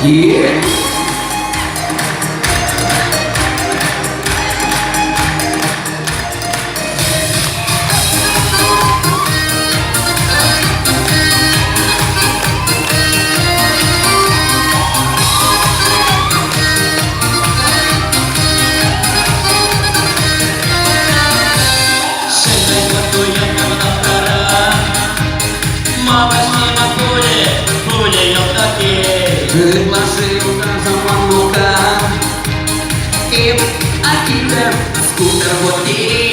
Yeah. Шагай спокойно, как на вторая. Мама с на поле в таке. Предложил газом лука. И Акита скутер вот и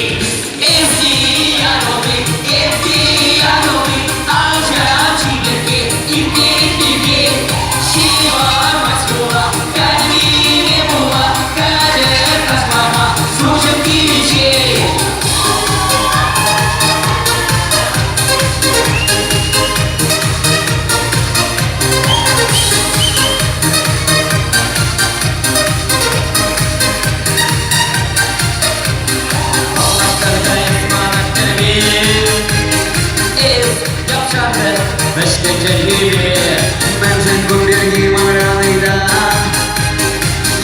Mensen convergi ma realidad.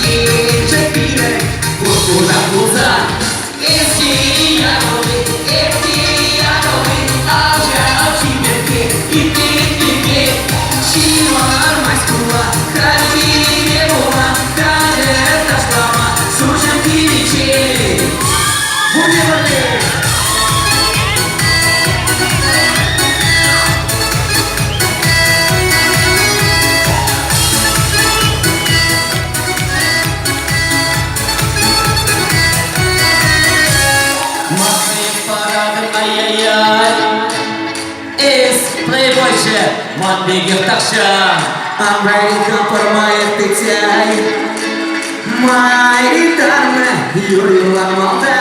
Y se pide por una cosa. Бегем такша, Америка формает петель. Моя гитарная Юрий Ламалда.